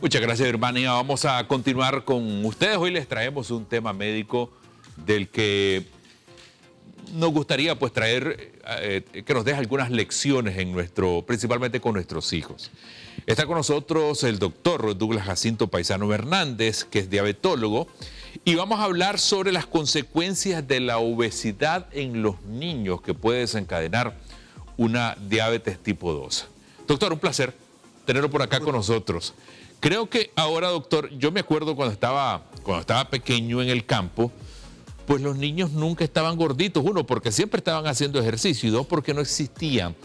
Muchas gracias, Birmania. Vamos a continuar con ustedes. Hoy les traemos un tema médico del que nos gustaría pues traer, que nos deje algunas lecciones principalmente con nuestros hijos. Está con nosotros el doctor Douglas Jacinto Paisano Hernández, que es diabetólogo, y vamos a hablar sobre las consecuencias de la obesidad en los niños que puede desencadenar una diabetes tipo 2. Doctor, un placer tenerlo por acá con nosotros. Creo que ahora, doctor, yo me acuerdo cuando estaba pequeño en el campo, pues los niños nunca estaban gorditos. Uno, porque siempre estaban haciendo ejercicio, y dos, porque no existían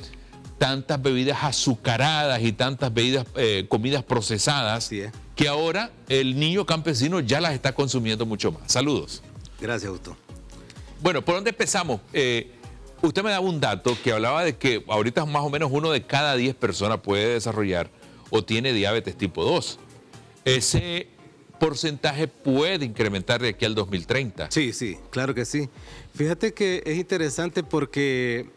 tantas bebidas azucaradas y tantas comidas procesadas, que ahora el niño campesino ya las está consumiendo mucho más. Saludos. Gracias, doctor. Bueno, ¿por dónde empezamos? Usted me daba un dato que hablaba de que ahorita más o menos 1 de cada 10 personas puede desarrollar o tiene diabetes tipo 2. Ese porcentaje puede incrementar de aquí al 2030. Sí, claro que sí. Fíjate que es interesante porque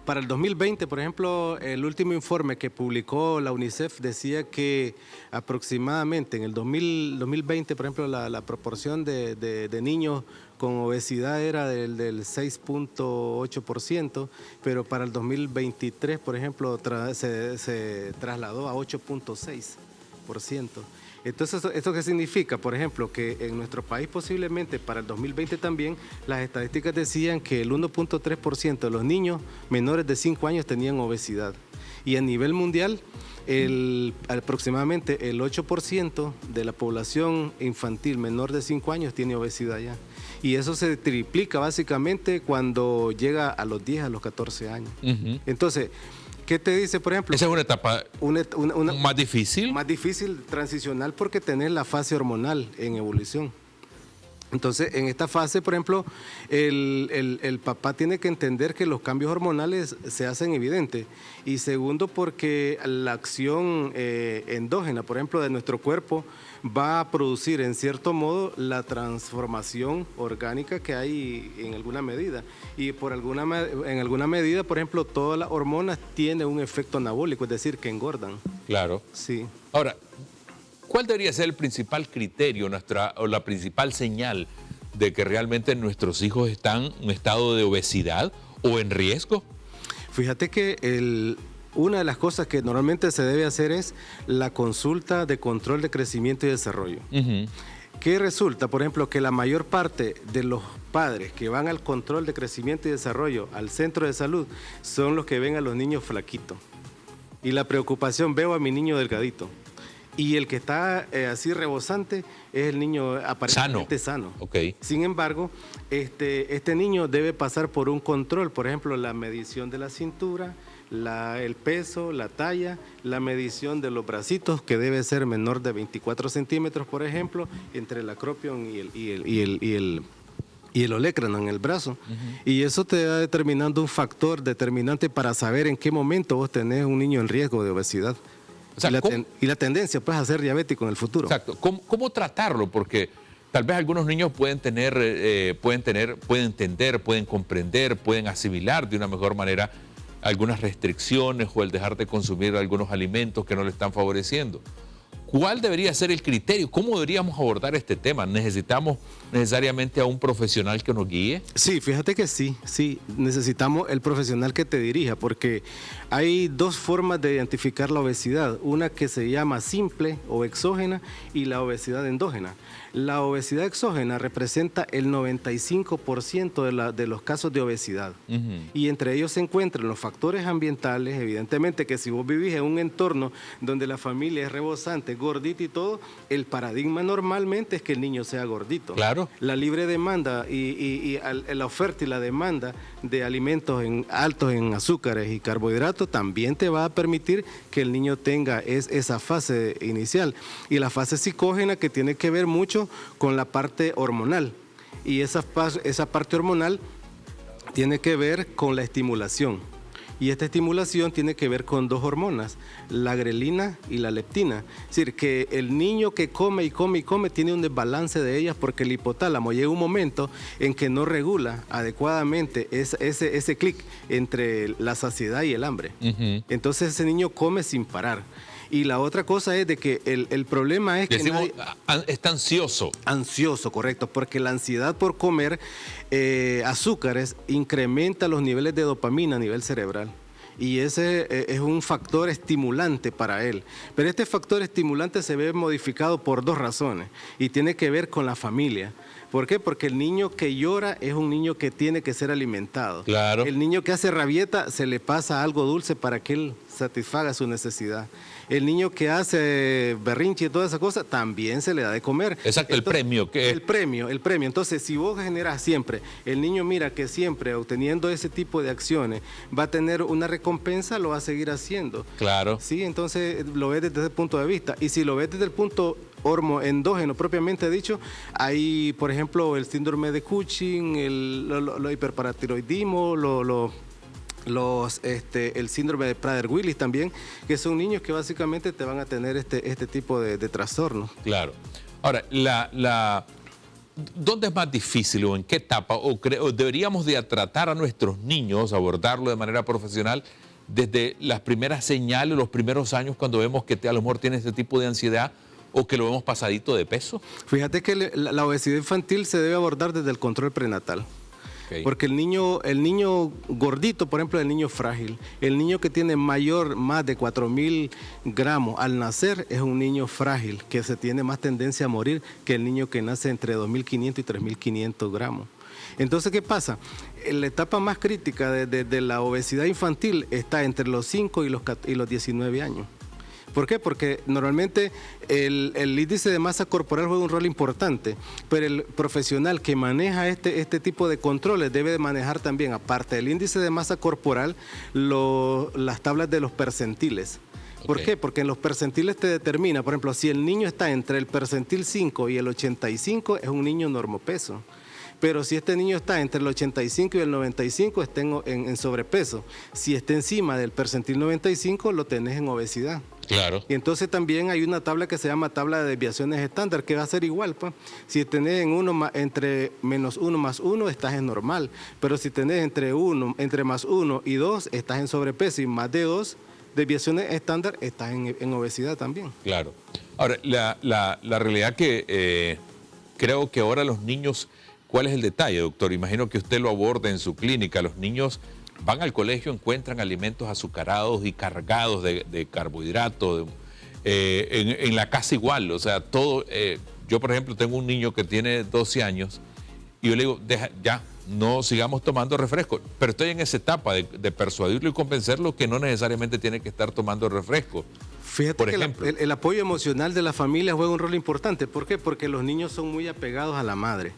para el 2020, por ejemplo, el último informe que publicó la UNICEF decía que aproximadamente en el 2020, por ejemplo, la proporción de niños con obesidad era del 6.8%, pero para el 2023, por ejemplo, se trasladó a 8.6%. Entonces, ¿esto qué significa? Por ejemplo, que en nuestro país posiblemente para el 2020 también las estadísticas decían que el 1.3% de los niños menores de 5 años tenían obesidad. Y a nivel mundial, aproximadamente el 8% de la población infantil menor de 5 años tiene obesidad ya. Y eso se triplica básicamente cuando llega a los 10, a los 14 años. Entonces, ¿qué te dice, por ejemplo? Esa es una etapa más difícil. Más difícil transicional porque tenés la fase hormonal en evolución. Entonces, en esta fase, por ejemplo, el papá tiene que entender que los cambios hormonales se hacen evidentes. Y segundo, porque la acción endógena, por ejemplo, de nuestro cuerpo, va a producir, en cierto modo, la transformación orgánica que hay en alguna medida. Y en alguna medida, por ejemplo, todas las hormonas tienen un efecto anabólico, es decir, que engordan. Claro. Sí. Ahora, ¿cuál debería ser el principal criterio o la principal señal de que realmente nuestros hijos están en un estado de obesidad o en riesgo? Fíjate que una de las cosas que normalmente se debe hacer es la consulta de control de crecimiento y desarrollo. ¿Qué resulta? Por ejemplo, que la mayor parte de los padres que van al control de crecimiento y desarrollo al centro de salud son los que ven a los niños flaquitos. Y la preocupación, veo a mi niño delgadito. Y el que está así rebosante es el niño aparentemente sano. Okay. Sin embargo, este niño debe pasar por un control, por ejemplo, la medición de la cintura, el peso, la talla, la medición de los bracitos, que debe ser menor de 24 centímetros, por ejemplo, entre el acropion y el olecrano en el brazo. Y eso te va determinando un factor determinante para saber en qué momento vos tenés un niño en riesgo de obesidad. O sea, y la tendencia pues a ser diabético en el futuro. Exacto. ¿Cómo tratarlo? Porque tal vez algunos niños pueden entender, pueden comprender, pueden asimilar de una mejor manera algunas restricciones o el dejar de consumir algunos alimentos que no le están favoreciendo. ¿Cuál debería ser el criterio? ¿Cómo deberíamos abordar este tema? ¿Necesitamos necesariamente a un profesional que nos guíe? Sí, fíjate que sí, necesitamos el profesional que te dirija, porque hay dos formas de identificar la obesidad, una que se llama simple o exógena y la obesidad endógena. La obesidad exógena representa el 95% de los casos de obesidad. Y entre ellos se encuentran los factores ambientales, evidentemente que si vos vivís en un entorno donde la familia es rebosante, gordita y todo, el paradigma normalmente es que el niño sea gordito. Claro. La libre demanda y la oferta y la demanda de alimentos altos en azúcares y carbohidratos también te va a permitir que el niño tenga esa fase inicial. Y la fase psicógena, que tiene que ver mucho con la parte hormonal. Y esa parte hormonal tiene que ver con la estimulación. Y esta estimulación tiene que ver con dos hormonas, la grelina y la leptina. Es decir, que el niño que come y come y come tiene un desbalance de ellas porque el hipotálamo llega un momento en que no regula adecuadamente ese clic entre la saciedad y el hambre. Entonces ese niño come sin parar. Y la otra cosa es de que el problema es que Decimos, está ansioso. ansioso, correcto, porque la ansiedad por comer azúcares incrementa los niveles de dopamina a nivel cerebral. Y ese es un factor estimulante para él. Pero este factor estimulante se ve modificado por dos razones y tiene que ver con la familia. ¿Por qué? Porque el niño que llora es un niño que tiene que ser alimentado. Claro. El niño que hace rabieta se le pasa algo dulce para que él satisfaga su necesidad. El niño que hace berrinche y toda esa cosa también se le da de comer. Exacto. El premio. ¿Qué? El premio. Entonces, si vos generas siempre, el niño mira que siempre obteniendo ese tipo de acciones va a tener una recompensa, lo va a seguir haciendo. Claro. Sí, entonces lo ves desde ese punto de vista. Y si lo ves desde el punto endógeno propiamente dicho, hay, por ejemplo, el síndrome de Cushing, el hiperparatiroidismo, el síndrome de Prader-Willis también, que son niños que básicamente te van a tener este tipo de trastornos. Claro. Ahora, ¿dónde es más difícil o en qué etapa o deberíamos de tratar a nuestros niños, abordarlo de manera profesional desde las primeras señales, los primeros años cuando vemos que a lo mejor tiene este tipo de ansiedad o que lo vemos pasadito de peso? Fíjate que la obesidad infantil se debe abordar desde el control prenatal. Okay. Porque el niño gordito, por ejemplo, el niño frágil, el niño que tiene más de 4.000 gramos al nacer es un niño frágil, que se tiene más tendencia a morir que el niño que nace entre 2.500 y 3.500 gramos. Entonces, ¿qué pasa? La etapa más crítica de la obesidad infantil está entre los 5 y los 19 años. ¿Por qué? Porque normalmente el índice de masa corporal juega un rol importante, pero el profesional que maneja este tipo de controles debe de manejar también, aparte del índice de masa corporal, las tablas de los percentiles. ¿Por qué? Porque en los percentiles te determina, por ejemplo, si el niño está entre el percentil 5 y el 85, es un niño normopeso. Pero si este niño está entre el 85 y el 95, está en sobrepeso. Si está encima del percentil 95, lo tenés en obesidad. Claro. Y entonces también hay una tabla que se llama tabla de desviaciones estándar, que va a ser igual, pues. Si tenés entre menos 1 más 1, estás en normal. Pero si tenés entre más 1 y 2, estás en sobrepeso, y más de 2 desviaciones estándar, estás en obesidad también. Claro. Ahora, la realidad que creo que ahora los niños... ¿Cuál es el detalle, doctor? Imagino que usted lo aborda en su clínica. Los niños van al colegio, encuentran alimentos azucarados y cargados de carbohidratos. En la casa igual, o sea, todo. Yo, por ejemplo, tengo un niño que tiene 12 años y yo le digo, ya, no sigamos tomando refresco. Pero estoy en esa etapa de persuadirlo y convencerlo que no necesariamente tiene que estar tomando refresco. Fíjate por que ejemplo. el apoyo emocional de la familia juega un rol importante. ¿Por qué? Porque los niños son muy apegados a la madre.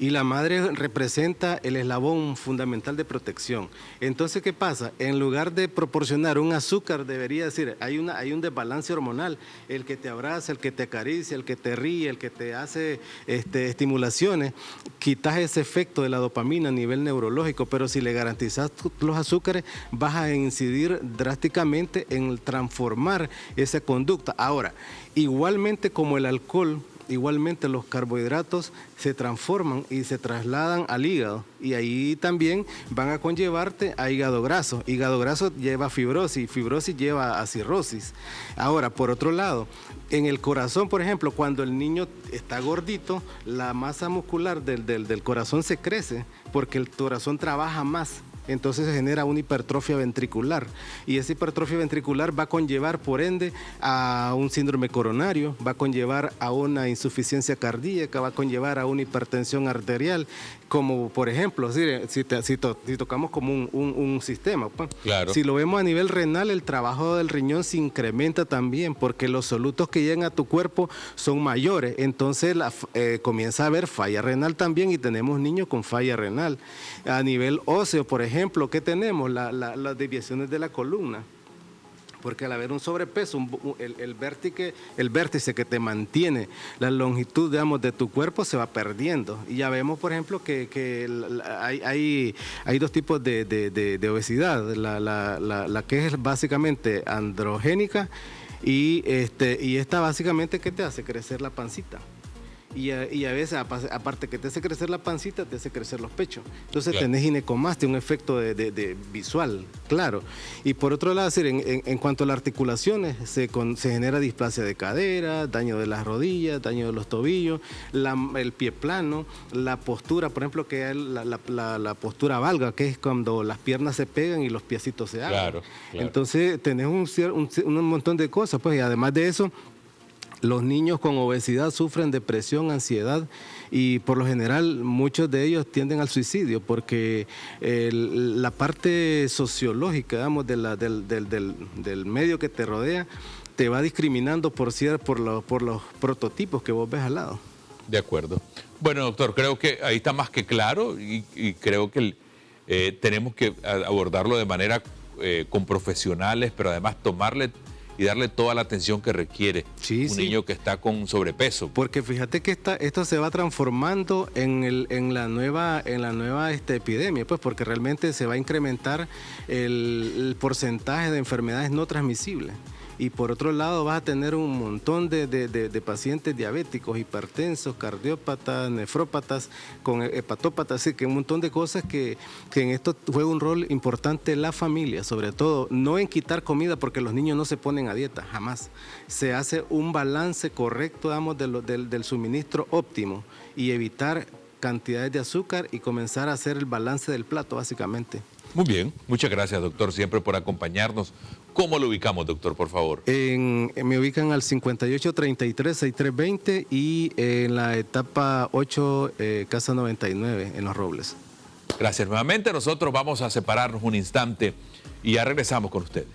Y la madre representa el eslabón fundamental de protección. Entonces, ¿qué pasa? En lugar de proporcionar un azúcar, debería decir, hay un desbalance hormonal. El que te abraza, el que te acaricia, el que te ríe, el que te hace estimulaciones, quitas ese efecto de la dopamina a nivel neurológico, pero si le garantizas los azúcares, vas a incidir drásticamente en transformar esa conducta. Ahora, igualmente como el alcohol, igualmente los carbohidratos se transforman y se trasladan al hígado, y ahí también van a conllevarte a hígado graso. Hígado graso lleva fibrosis, fibrosis lleva a cirrosis. Ahora, por otro lado, en el corazón, por ejemplo, cuando el niño está gordito, la masa muscular del corazón se crece porque el corazón trabaja más. Entonces se genera una hipertrofia ventricular, y esa hipertrofia ventricular va a conllevar, por ende, a un síndrome coronario, va a conllevar a una insuficiencia cardíaca, va a conllevar a una hipertensión arterial, como por ejemplo, si tocamos como un sistema, pues. Claro. Si lo vemos a nivel renal, el trabajo del riñón se incrementa también, porque los solutos que llegan a tu cuerpo son mayores, entonces comienza a haber falla renal también, y tenemos niños con falla renal. A nivel óseo, por ejemplo, ¿qué tenemos? Las desviaciones de la columna. Porque al haber un sobrepeso, el vértice que te mantiene la longitud, digamos, de tu cuerpo se va perdiendo. Y ya vemos, por ejemplo, que hay dos tipos de obesidad. La que es básicamente androgénica y esta básicamente, ¿qué te hace? Crecer la pancita. y a veces, aparte que te hace crecer la pancita, te hace crecer los pechos. Entonces Claro. tenés ginecomastia, un efecto de visual, claro. Y por otro lado, es decir, en cuanto a las articulaciones, se genera displasia de cadera, daño de las rodillas, daño de los tobillos, el pie plano, la postura, por ejemplo, que es la postura valga, que es cuando las piernas se pegan y los piecitos se abren. Claro, claro. Entonces tenés un montón de cosas, pues, y además de eso, los niños con obesidad sufren depresión, ansiedad y por lo general muchos de ellos tienden al suicidio porque la parte sociológica, digamos, del medio que te rodea te va discriminando por los prototipos que vos ves al lado. De acuerdo. Bueno, doctor, creo que ahí está más que claro y creo que tenemos que abordarlo de manera con profesionales, pero además tomarle y darle toda la atención que requiere un niño que está con sobrepeso. Porque fíjate que esto se va transformando en la nueva epidemia, pues porque realmente se va a incrementar el porcentaje de enfermedades no transmisibles. Y por otro lado vas a tener un montón de pacientes diabéticos, hipertensos, cardiópatas, nefrópatas, con hepatópatas, así que un montón de cosas que en esto juega un rol importante la familia, sobre todo, no en quitar comida porque los niños no se ponen a dieta, jamás. Se hace un balance correcto, digamos, del suministro óptimo y evitar cantidades de azúcar y comenzar a hacer el balance del plato, básicamente. Muy bien, muchas gracias, doctor, siempre por acompañarnos. ¿Cómo lo ubicamos, doctor, por favor? Me ubican al 5833-6320 y en la etapa 8, Casa 99, en Los Robles. Gracias nuevamente. Nosotros vamos a separarnos un instante y ya regresamos con ustedes.